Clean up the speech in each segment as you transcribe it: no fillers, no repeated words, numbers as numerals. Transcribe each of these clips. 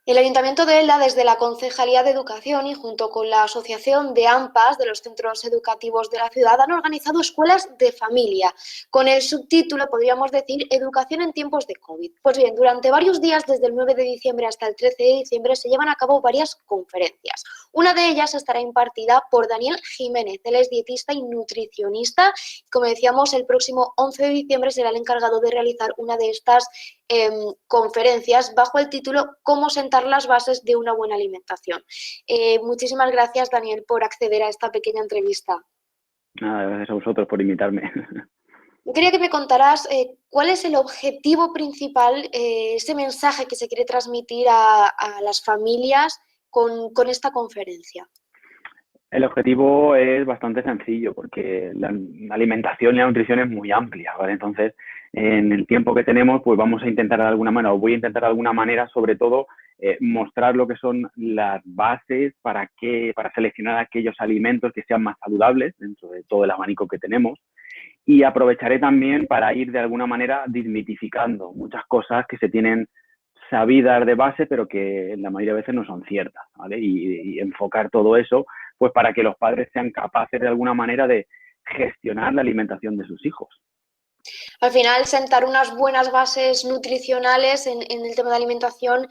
El Ayuntamiento de Elda, desde la Concejalía de Educación y junto con la Asociación de AMPAs de los centros educativos de la ciudad, han organizado escuelas de familia, con el subtítulo, podríamos decir, Educación en tiempos de COVID. Pues bien, durante varios días, desde el 9 de diciembre hasta el 13 de diciembre, se llevan a cabo varias conferencias. Una de ellas estará impartida por Daniel Jiménez. Él es dietista y nutricionista. Como decíamos, el próximo 11 de diciembre será el encargado de realizar una de estas conferencias bajo el título Cómo sentar las bases de una buena alimentación. Muchísimas gracias, Daniel, por acceder a esta pequeña entrevista. Nada, gracias a vosotros por invitarme. Yo quería que me contaras cuál es el objetivo principal, ese mensaje que se quiere transmitir a las familias con esta conferencia. El objetivo es bastante sencillo porque la alimentación y la nutrición es muy amplia, ¿vale? Entonces, en el tiempo que tenemos, pues vamos a intentar de alguna manera, o voy a intentar de alguna manera, sobre todo, mostrar lo que son las bases para seleccionar aquellos alimentos que sean más saludables dentro de todo el abanico que tenemos. Y aprovecharé también para ir de alguna manera desmitificando muchas cosas que se tienen sabidas de base, pero que la mayoría de veces no son ciertas, ¿vale? Y enfocar todo eso, pues para que los padres sean capaces de alguna manera de gestionar la alimentación de sus hijos. Al final, sentar unas buenas bases nutricionales en el tema de alimentación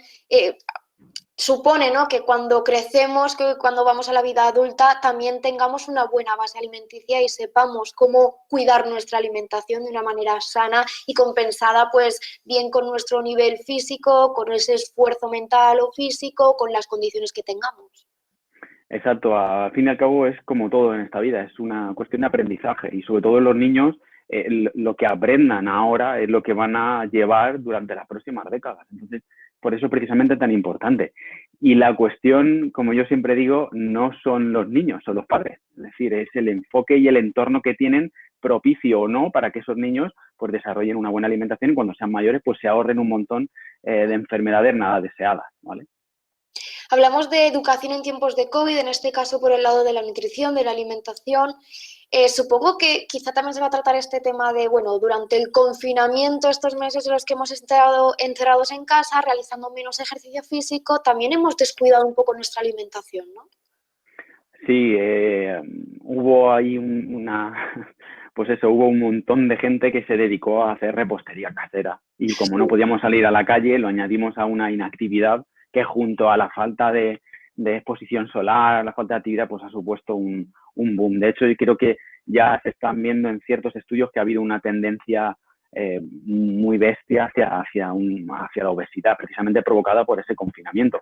supone, ¿no?, que cuando crecemos, que cuando vamos a la vida adulta, también tengamos una buena base alimenticia y sepamos cómo cuidar nuestra alimentación de una manera sana y compensada, pues bien con nuestro nivel físico, con ese esfuerzo mental o físico, con las condiciones que tengamos. Exacto, al fin y al cabo es como todo en esta vida, es una cuestión de aprendizaje y sobre todo los niños lo que aprendan ahora es lo que van a llevar durante las próximas décadas. Entonces, por eso precisamente es tan importante. Y la cuestión, como yo siempre digo, no son los niños, son los padres. Es decir, es el enfoque y el entorno que tienen propicio o no para que esos niños pues desarrollen una buena alimentación y cuando sean mayores pues se ahorren un montón de enfermedades nada deseadas, ¿vale? Hablamos de educación en tiempos de COVID, en este caso por el lado de la nutrición, de la alimentación. Supongo que quizá también se va a tratar este tema de, bueno, durante el confinamiento, estos meses en los que hemos estado encerrados en casa, realizando menos ejercicio físico, también hemos descuidado un poco nuestra alimentación, ¿no? Sí, hubo ahí pues eso, hubo un montón de gente que se dedicó a hacer repostería casera y como no podíamos salir a la calle, lo añadimos a una inactividad que junto a la falta de exposición solar, la falta de actividad, pues ha supuesto un boom. De hecho, yo creo que ya se están viendo en ciertos estudios que ha habido una tendencia muy bestia hacia la obesidad, precisamente provocada por ese confinamiento.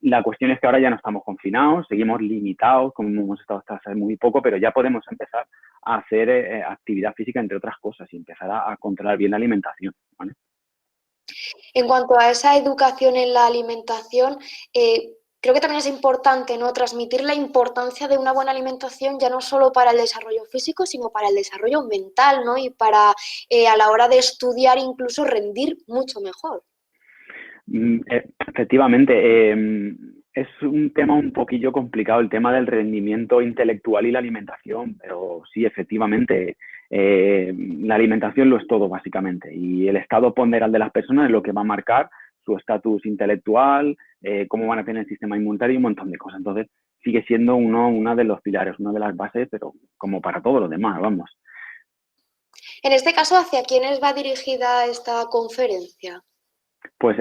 La cuestión es que ahora ya no estamos confinados, seguimos limitados, como hemos estado hasta hace muy poco, pero ya podemos empezar a hacer actividad física, entre otras cosas, y empezar a controlar bien la alimentación, ¿vale? En cuanto a esa educación en la alimentación, creo que también es importante, ¿no?, transmitir la importancia de una buena alimentación ya no solo para el desarrollo físico, sino para el desarrollo mental, ¿no?, y para a la hora de estudiar incluso rendir mucho mejor. Efectivamente, es un tema un poquillo complicado el tema del rendimiento intelectual y la alimentación, pero sí, efectivamente, la alimentación lo es todo básicamente y el estado ponderal de las personas es lo que va a marcar su estatus intelectual, cómo van a tener el sistema inmunitario y un montón de cosas. Entonces, sigue siendo uno de los pilares, una de las bases, pero como para todo lo demás, vamos. En este caso, ¿hacia quiénes va dirigida esta conferencia? Pues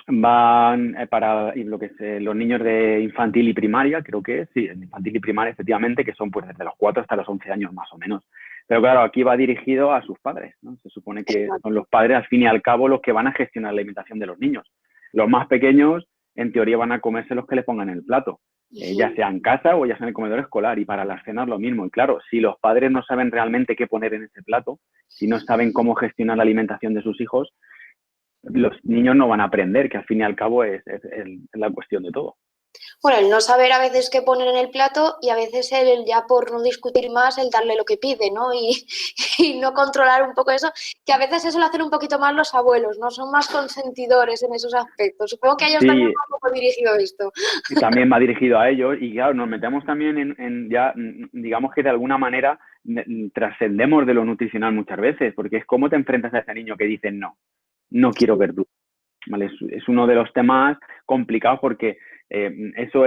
van para lo que es los niños de infantil y primaria, creo que sí, en infantil y primaria, efectivamente, que son pues desde los 4 hasta los 11 años más o menos. Pero claro, aquí va dirigido a sus padres, ¿no? Se supone que son los padres, al fin y al cabo, los que van a gestionar la alimentación de los niños. Los más pequeños, en teoría, van a comerse los que les pongan en el plato, ya sea en casa o ya sea en el comedor escolar, y para las cenas lo mismo. Y claro, si los padres no saben realmente qué poner en ese plato, si no saben cómo gestionar la alimentación de sus hijos, los niños no van a aprender, que al fin y al cabo es la cuestión de todo. Bueno, el no saber a veces qué poner en el plato y a veces el ya por no discutir más, el darle lo que pide, ¿no? Y no controlar un poco eso, que a veces eso lo hacen un poquito más los abuelos, ¿no? Son más consentidores en esos aspectos. Supongo que a ellos también Sí, va un poco dirigido esto. también va dirigido a ellos y claro, nos metemos también en ya, digamos que de alguna manera trascendemos de lo nutricional muchas veces, porque es cómo te enfrentas a ese niño que dice no quiero verduras. ¿vale? Es uno de los temas complicados porque eso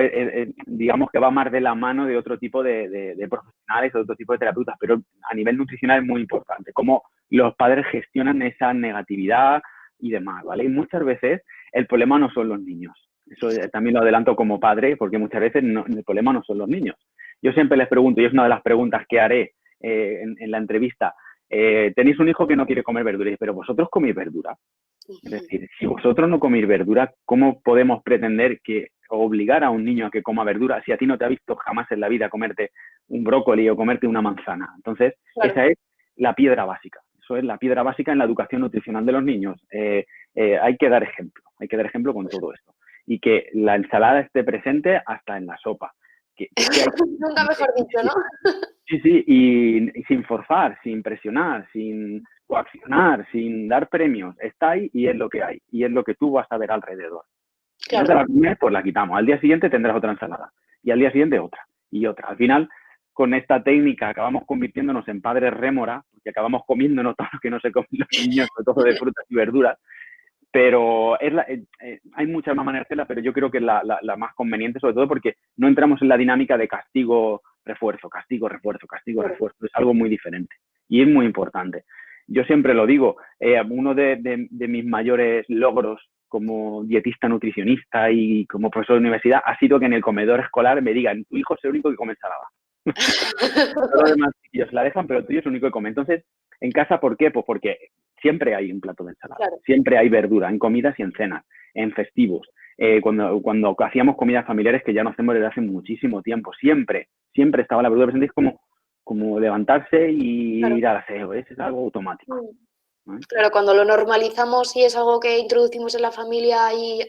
digamos que va más de la mano de otro tipo de profesionales o de otro tipo de terapeutas, pero a nivel nutricional es muy importante, cómo los padres gestionan esa negatividad y demás, ¿vale? Y muchas veces el problema no son los niños. Eso también lo adelanto como padre, porque muchas veces el problema no son los niños. Yo siempre les pregunto, y es una de las preguntas que haré en la entrevista, tenéis un hijo que no quiere comer verduras, pero vosotros coméis verdura. Es decir, si vosotros no coméis verdura, ¿cómo podemos pretender que obligar a un niño a que coma verdura si a ti no te ha visto jamás en la vida comerte un brócoli o comerte una manzana? Entonces, claro, esa es la piedra básica. Eso es la piedra básica en la educación nutricional de los niños. Hay que dar ejemplo con todo esto. Y que la ensalada esté presente hasta en la sopa. Nunca mejor dicho, ¿no? Sí, y sin forzar, sin presionar, sin coaccionar, sin dar premios. Está ahí y es lo que hay. Y es lo que tú vas a ver alrededor. Si no te la comes, pues la quitamos. Al día siguiente tendrás otra ensalada. Y al día siguiente otra. Y otra. Al final, con esta técnica acabamos convirtiéndonos en padres rémora, porque acabamos comiéndonos todo lo que no se comen los niños, sobre todo de frutas y verduras. Pero hay muchas más maneras de hacerla, pero yo creo que es la más conveniente, sobre todo porque no entramos en la dinámica de castigo-refuerzo, castigo-refuerzo, castigo-refuerzo. Es algo muy diferente y es muy importante. Yo siempre lo digo, uno de mis mayores logros como dietista nutricionista y como profesor de universidad ha sido que en el comedor escolar me digan, tu hijo es el único que come ensalada. Todos los demás ellos la dejan, pero el tuyo es el único que come. Entonces, en casa, ¿por qué? Pues porque siempre hay un plato de ensalada, siempre hay verdura en comidas y en cenas, en festivos. Cuando hacíamos comidas familiares, que ya no hacemos desde hace muchísimo tiempo, siempre estaba la verdura presente. Es como levantarse y ir al aseo, es algo automático. Claro, cuando lo normalizamos y es algo que introducimos en la familia y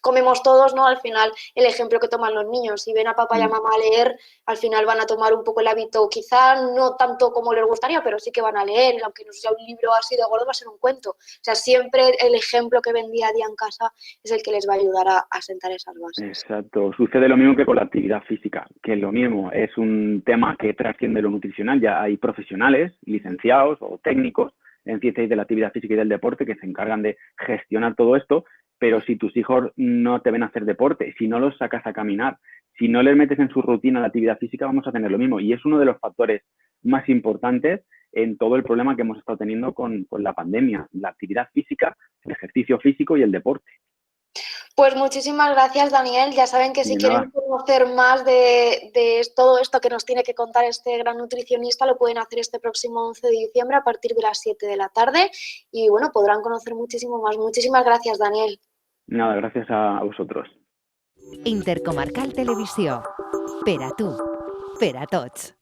comemos todos, ¿no? Al final, el ejemplo que toman los niños, si ven a papá y a mamá leer, al final van a tomar un poco el hábito, quizá no tanto como les gustaría, pero sí que van a leer, aunque no sea un libro así de gordo, va a ser un cuento. O sea, siempre el ejemplo que ven día a día en casa es el que les va a ayudar a sentar esas bases. Exacto. Sucede lo mismo que con la actividad física, que es lo mismo, es un tema que trasciende lo nutricional. Ya hay profesionales, licenciados o técnicos en ciencias de la actividad física y del deporte que se encargan de gestionar todo esto, pero si tus hijos no te ven hacer deporte, si no los sacas a caminar, si no les metes en su rutina la actividad física, vamos a tener lo mismo. Y es uno de los factores más importantes en todo el problema que hemos estado teniendo con la pandemia, la actividad física, el ejercicio físico y el deporte. Pues muchísimas gracias, Daniel. Ya saben que si quieren conocer más de todo esto que nos tiene que contar este gran nutricionista, lo pueden hacer este próximo 11 de diciembre a partir de las 7 de la tarde y bueno, podrán conocer muchísimo más. Muchísimas gracias, Daniel. Nada, gracias a vosotros. Intercomarcal Televisió. Per a tu, per a tots.